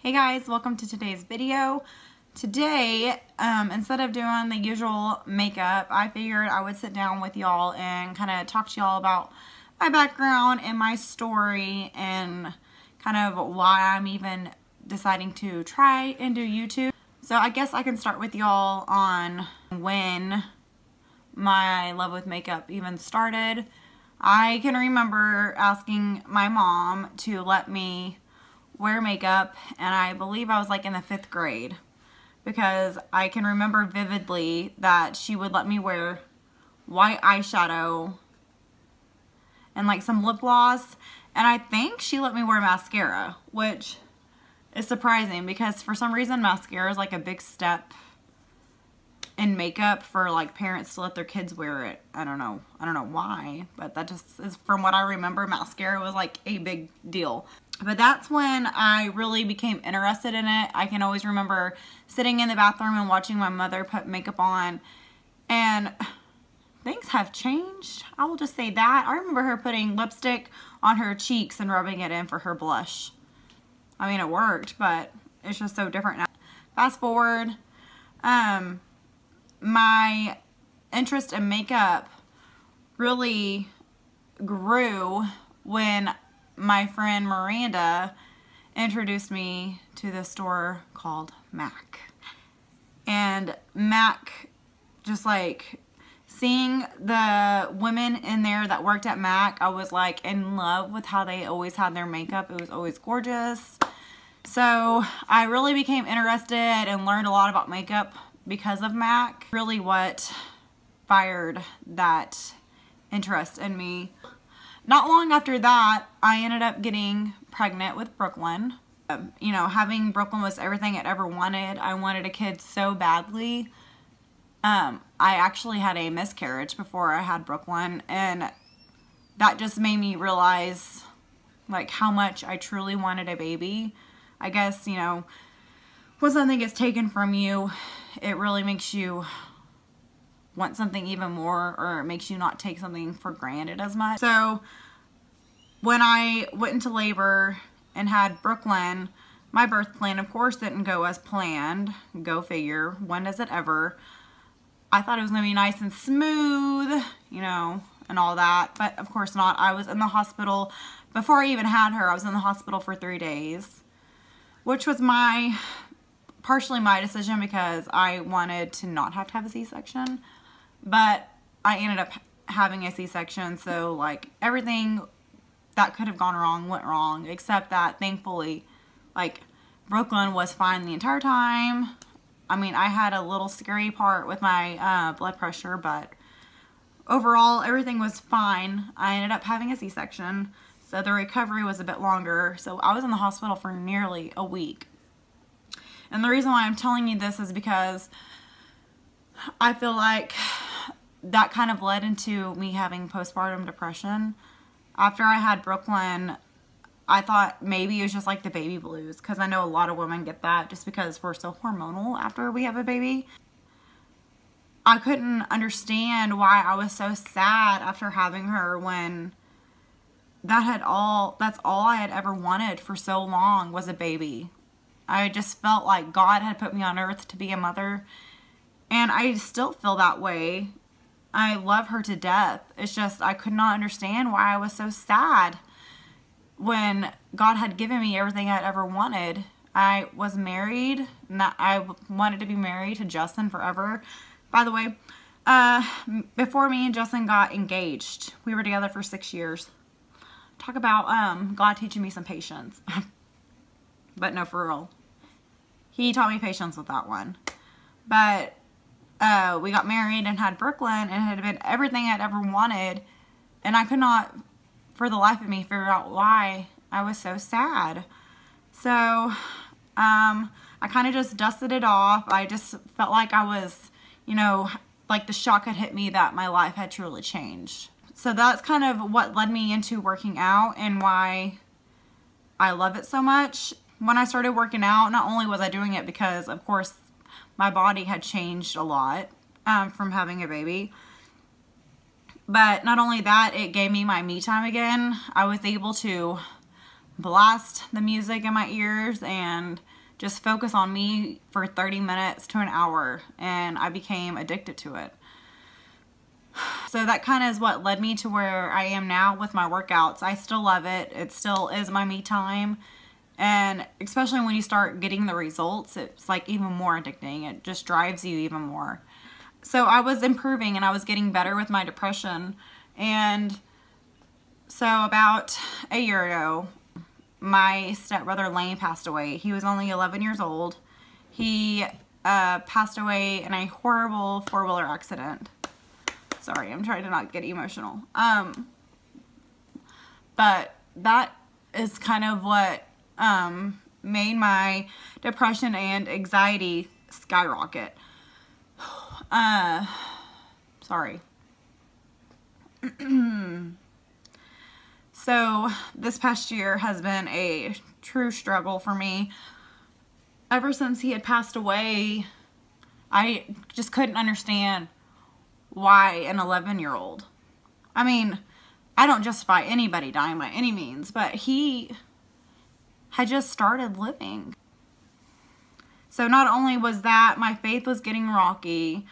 Hey guys, welcome to today's video. Today, instead of doing the usual makeup, I figured I would sit down with y'all and kind of talk to y'all about my background and my story and kind of why I'm even deciding to try and do YouTube. So I guess I can start with y'all on when my love with makeup even started. I can remember asking my mom to let me wear makeup, and I believe I was like in the 5th grade, because I can remember vividly that she would let me wear white eyeshadow and like some lip gloss, and I think she let me wear mascara, which is surprising because for some reason mascara is like a big step in makeup for like parents to let their kids wear it. I don't know why, but that just is, from what I remember, mascara was like a big deal. But that's when I really became interested in it. I can always remember sitting in the bathroom and watching my mother put makeup on, and things have changed. I will just say that. I remember her putting lipstick on her cheeks and rubbing it in for her blush. I mean, it worked, but it's just so different now. Fast forward, my interest in makeup really grew when my friend Miranda introduced me to this store called MAC. And MAC, just like seeing the women in there that worked at MAC, I was like in love with how they always had their makeup. It was always gorgeous. So I really became interested and learned a lot about makeup because of MAC. Really what fired that interest in me. Not long after that, I ended up getting pregnant with Brooklyn. You know, having Brooklyn was everything I'd ever wanted. I wanted a kid so badly. I actually had a miscarriage before I had Brooklyn, and that just made me realize like how much I truly wanted a baby. I guess, you know, when something gets taken from you, it really makes you want something even more, or it makes you not take something for granted as much. So when I went into labor and had Brooklyn, my birth plan of course didn't go as planned. Go figure, when does it ever? I thought it was gonna be nice and smooth, you know, and all that, but of course not. I was in the hospital before I even had her. I was in the hospital for 3 days, which was partially my decision because I wanted to not have to have a C-section. But I ended up having a C-section, so like everything that could have gone wrong went wrong, except that thankfully like Brooklyn was fine the entire time. I mean, I had a little scary part with my blood pressure, but overall everything was fine. I ended up having a C-section, so the recovery was a bit longer. So I was in the hospital for nearly a week. And the reason why I'm telling you this is because I feel like that kind of led into me having postpartum depression. After I had Brooklyn, I thought maybe it was just like the baby blues, because I know a lot of women get that just because we're so hormonal after we have a baby. I couldn't understand why I was so sad after having her when that's all I had ever wanted for so long was a baby. I just felt like God had put me on earth to be a mother, and I still feel that way. I love her to death. It's just I could not understand why I was so sad when God had given me everything I'd ever wanted. I was married. I wanted to be married to Justin forever. By the way, before me and Justin got engaged, we were together for 6 years. Talk about God teaching me some patience. But no, for real. He taught me patience with that one. But we got married and had Brooklyn, and it had been everything I'd ever wanted, and I could not for the life of me figure out why I was so sad. So I kind of just dusted it off. I just felt like I was, you know, like the shock had hit me that my life had truly changed. So that's kind of what led me into working out and why I love it so much. When I started working out, not only was I doing it because of course my body had changed a lot from having a baby, but not only that, it gave me my me time again. I was able to blast the music in my ears and just focus on me for 30 minutes to an hour, and I became addicted to it. So that kind of is what led me to where I am now with my workouts. I still love it. It still is my me time. And especially when you start getting the results, it's like even more addicting. It just drives you even more. So I was improving and I was getting better with my depression. And so about a year ago, my stepbrother Lane passed away. He was only 11 years old. He passed away in a horrible four-wheeler accident. Sorry, I'm trying to not get emotional. But that is kind of what made my depression and anxiety skyrocket. Sorry. So this past year has been a true struggle for me. Ever since he had passed away, I just couldn't understand why an 11-year-old. I mean, I don't justify anybody dying by any means, but he had just started living. So not only was that, my faith was getting rocky,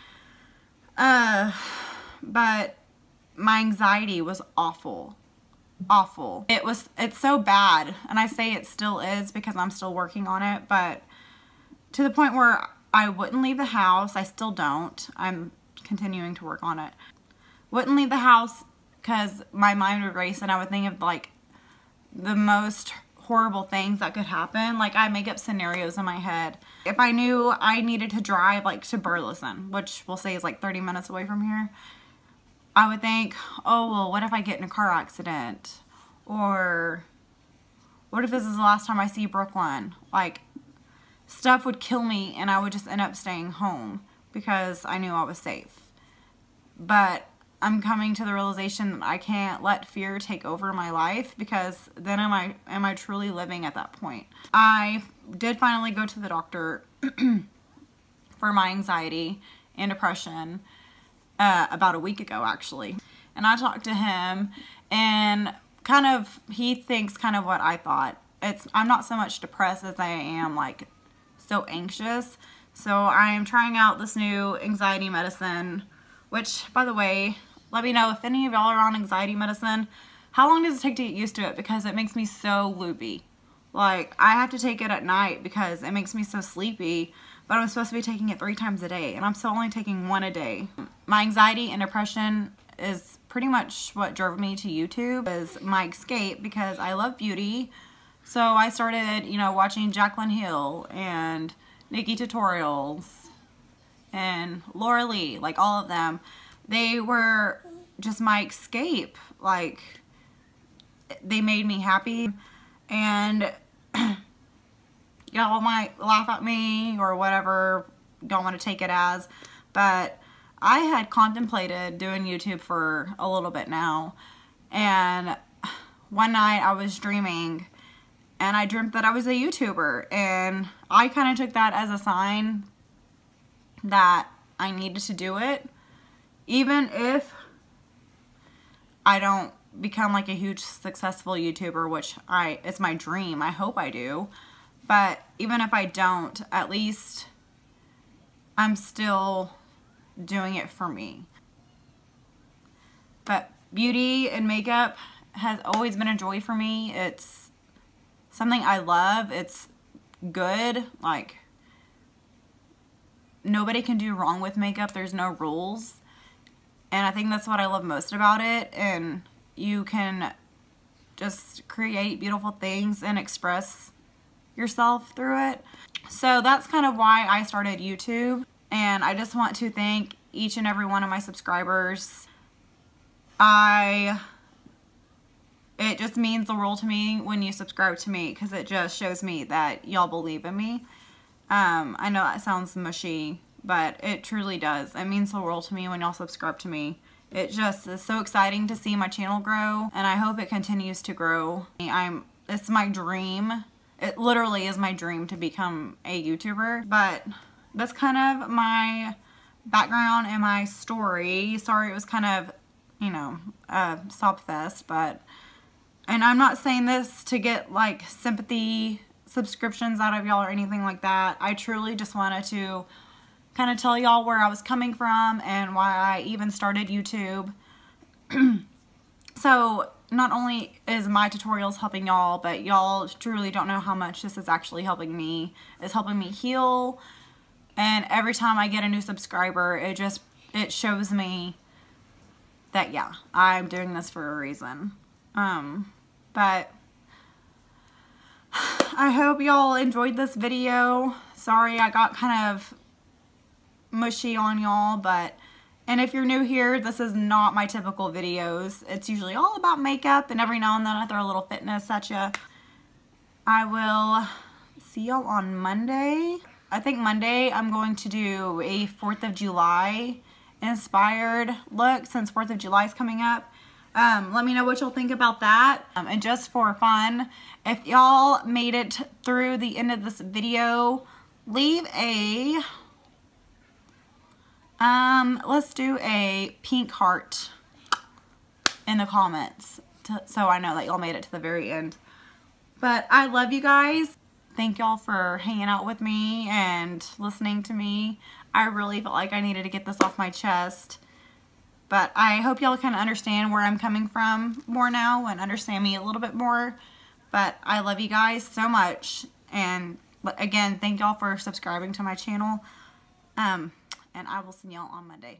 but my anxiety was awful. Awful. It's so bad, and I say it still is because I'm still working on it, but to the point where I wouldn't leave the house. I still don't. I'm continuing to work on it. Wouldn't leave the house because my mind would race and I would think of like the most horrible things that could happen. Like I make up scenarios in my head. If I knew I needed to drive like to Burleson, which we'll say is like 30 minutes away from here, I would think, oh, well, what if I get in a car accident? Or what if this is the last time I see Brooklyn? Like, stuff would kill me and I would just end up staying home because I knew I was safe. But I'm coming to the realization that I can't let fear take over my life, because then am I truly living at that point? I did finally go to the doctor for my anxiety and depression about a week ago, actually. And I talked to him, and kind of, he thinks kind of what I thought. I'm not so much depressed as I am like so anxious. So I am trying out this new anxiety medicine, which, by the way, let me know if any of y'all are on anxiety medicine. How long does it take to get used to it? Because it makes me so loopy. Like, I have to take it at night because it makes me so sleepy, but I'm supposed to be taking it 3 times a day, and I'm still only taking 1 a day. My anxiety and depression is pretty much what drove me to YouTube, is my escape, because I love beauty. So I started, you know, watching Jaclyn Hill and Nikki tutorials and Laura Lee, like all of them. They were just my escape. Like, they made me happy. And y'all might laugh at me or whatever, don't want to take it as, but I had contemplated doing YouTube for a little bit now. And one night I was dreaming, and I dreamt that I was a YouTuber, and I kind of took that as a sign that I needed to do it. Even if I don't become like a huge successful YouTuber, which it's my dream, I hope I do. But even if I don't, at least I'm still doing it for me. But beauty and makeup has always been a joy for me. It's something I love. It's good. Like, nobody can do wrong with makeup. There's no rules. And I think that's what I love most about it. And you can just create beautiful things and express yourself through it. So that's kind of why I started YouTube. And I just want to thank each and every one of my subscribers. It just means the world to me when you subscribe to me, because it just shows me that y'all believe in me. I know that sounds mushy, but it truly does. It means the world to me when y'all subscribe to me. It just is so exciting to see my channel grow, and I hope it continues to grow. It's my dream. It literally is my dream to become a YouTuber. But that's kind of my background and my story. Sorry it was kind of, you know, a sob fest, but And I'm not saying this to get like sympathy subscriptions out of y'all or anything like that. I truly just wanted to kind of tell y'all where I was coming from and why I even started YouTube. So not only is my tutorials helping y'all, but y'all truly don't know how much this is actually helping me. It's helping me heal. And every time I get a new subscriber, it shows me that, yeah, I'm doing this for a reason. But I hope y'all enjoyed this video. Sorry I got kind of mushy on y'all, and if you're new here, this is not my typical videos. It's usually all about makeup, and every now and then I throw a little fitness at you. I will see y'all on Monday. I think Monday I'm going to do a 4th of July inspired look since 4th of July is coming up. Let me know what y'all think about that. And just for fun, if y'all made it through the end of this video, leave a, let's do a pink heart in the comments so I know that y'all made it to the very end. But I love you guys. Thank y'all for hanging out with me and listening to me. I really felt like I needed to get this off my chest. But I hope y'all can understand where I'm coming from more now and understand me a little bit more. But I love you guys so much. And again, thank y'all for subscribing to my channel. And I will see y'all on Monday.